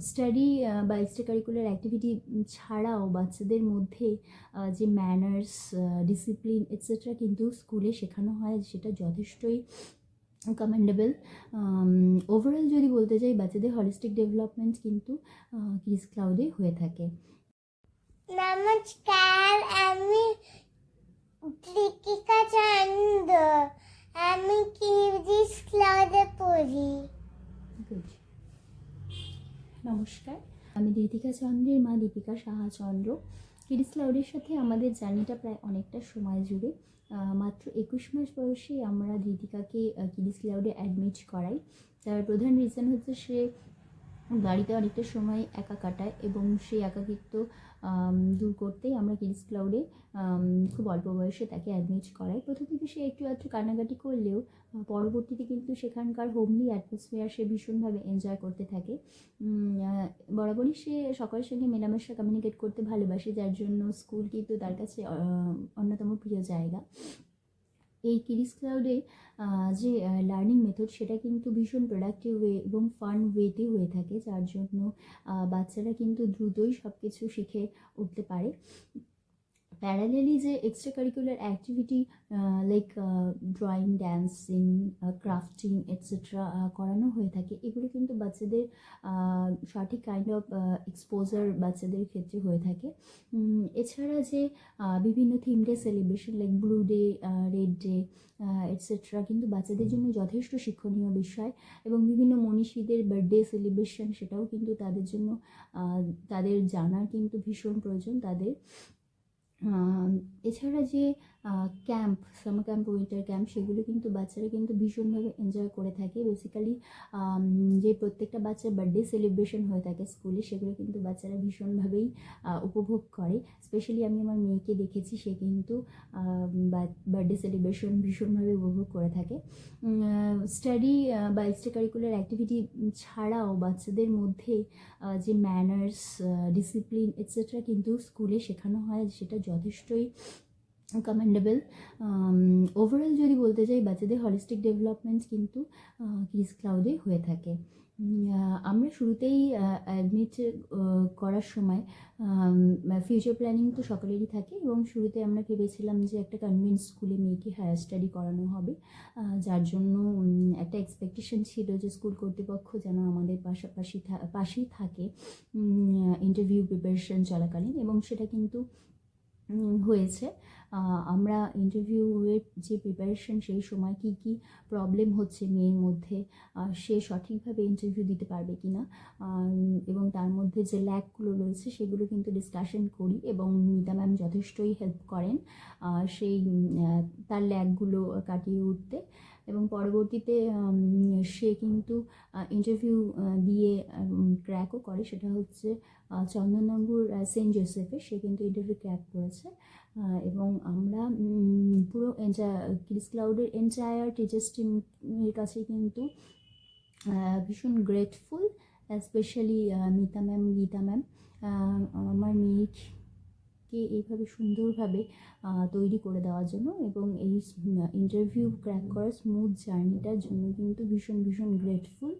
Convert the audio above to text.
Study বা extra curricular activity ছাড়াও বাচ্চাদের মধ্যে যে ম্যানার্স, ডিসিপ্লিন এটসেট্রা কিন্তু স্কুলে শেখানো হয়, সেটা যথেষ্টই কমেন্ডেবল। ওভারঅল যদি বলতে চাই, বাচ্চাদের হলিস্টিক ডেভেলপমেন্ট কিন্তু কিডস ক্লাউডে হয়ে থাকে। নমস্কার, আমি কৃতিকা চন্দ। আমি কিডস ক্লাউডে পড়ি। গুড। নমস্কার, আমি দীপিকা চন্দ্রের মা দীপিকা সাহা চন্দ্র। কিডস ক্লাউডের সাথে আমাদের জার্নিটা প্রায় অনেকটা সময় জুড়ে। মাত্র 21 মাস বয়সে আমরা দীপিকাকে কিডস ক্লাউডে অ্যাডমিট করাই। তার প্রধান রিজন হচ্ছে সে বাড়িতে অনেকটা সময় একা কাটায় এবং সেই একাকিত্ব দূর করতেই আমরা কিডস ক্লাউডে খুব অল্প বয়সে তাকে অ্যাডমিট করাই। প্রথম থেকে সে একটু আধটু কান্নাকাটি করলেও পরবর্তীতে কিন্তু সেখানকার হোমলি অ্যাটমসফিয়ার সে ভীষণভাবে এনজয় করতে থাকে। বরাবরই সে সকলের সঙ্গে মেলামেশা কমিউনিকেট করতে ভালোবাসে, যার জন্য স্কুল কিন্তু তার কাছে অন্যতম প্রিয় জায়গা। এই কিডস ক্লাউডে যে লার্নিং মেথড, সেটা কিন্তু ভীষণ প্রোডাক্টিভ ওয়ে এবং ফান ওয়েতে হয়ে থাকে, যার জন্য বাচ্চারা কিন্তু দ্রুতই সব কিছু শিখে উঠতে পারে। প্যারালেলি যে extra curricular activity like drawing, dancing, crafting etcetera করানো হয়ে থাকে, এগুলো কিন্তু বাচ্চাদের সঠিক কাইন্ড অফ এক্সপোজার বাচ্চাদের ক্ষেত্রে হয়ে থাকে। এছাড়া যে বিভিন্ন theme day celebration like blue day, red day etcetera কিন্তু বাচ্চাদের জন্য যথেষ্ট শিক্ষণীয় বিষয়, এবং বিভিন্ন মনীষীদের বার্থডে সেলিব্রেশন, সেটাও কিন্তু তাদের জন্য তাদের জানার কিন্তু ভীষণ প্রয়োজন তাদের। এছাড়া যে camp, summer camp, winter camp, সেগুলো কিন্তু বাচ্চারা কিন্তু ভীষণভাবে এনজয় করে থাকে। বেসিক্যালি যে প্রত্যেকটা বাচ্চার বার্থডে সেলিব্রেশন হয়ে থাকে স্কুলে, সেগুলো কিন্তু বাচ্চারা ভীষণভাবেই উপভোগ করে। স্পেশালি আমি আমার মেয়েকে দেখেছি, সে কিন্তু বার্থডে সেলিব্রেশন ভীষণভাবে উপভোগ করে থাকে। স্টাডি বা এক্সট্রা কারিকুলার অ্যাক্টিভিটি ছাড়াও বাচ্চাদের মধ্যে যে ম্যানার্স, ডিসিপ্লিন এটসেট্রা কিন্তু স্কুলে শেখানো হয়, সেটা যথেষ্টই কমেন্ডেবল। ওভারঅল যদি বলতে চাই, বাচ্চাদের হলিস্টিক ডেভেলপমেন্ট কিন্তু কিডস ক্লাউডে হয়ে থাকে। আমরা শুরুতেই অ্যাডমিট করার সময় ফিউচার প্ল্যানিং তো সকলেরই থাকে, এবং শুরুতে আমরা ভেবেছিলাম যে একটা কনভেন্ট স্কুলে মেয়েকে হায়ার স্টাডি করানো হবে, যার জন্য একটা এক্সপেকটেশন ছিল যে স্কুল কর্তৃপক্ষ যেন আমাদের পাশেই থাকে ইন্টারভিউ প্রিপারেশন চলাকালীন, এবং সেটা কিন্তু হয়েছে। আমরা ইন্টারভিউয়ের যে প্রিপারেশন, সেই সময় কি কি প্রবলেম হচ্ছে মেয়ের মধ্যে, সে সঠিকভাবে ইন্টারভিউ দিতে পারবে কি না, এবং তার মধ্যে যে ল্যাকগুলো রয়েছে সেগুলো কিন্তু ডিসকাশন করি, এবং মিতা ম্যাম যথেষ্টই হেল্প করেন সেই তার ল্যাকগুলো কাটিয়ে উঠতে। এবং পরবর্তীতে সে কিন্তু ইন্টারভিউ দিয়ে ক্র্যাকও করে, সেটা হচ্ছে চন্দননগর সেন্ট জোসেফে সে কিন্তু ইন্টারভিউ ক্র্যাক করেছে। এবং আমরা পুরো কিডস ক্লাউডের এন্টায়ার টিচার্স টিমের কাছে কিন্তু ভীষণ grateful, specially Mita ma'am, Gita ma'am, আমার মেয়েকে এইভাবে সুন্দরভাবে তৈরি করে দেওয়ার জন্য, এবং এই ইন্টারভিউ ক্র্যাক করার স্মুথ জার্নিটার জন্য কিন্তু ভীষণ ভীষণ গ্রেটফুল।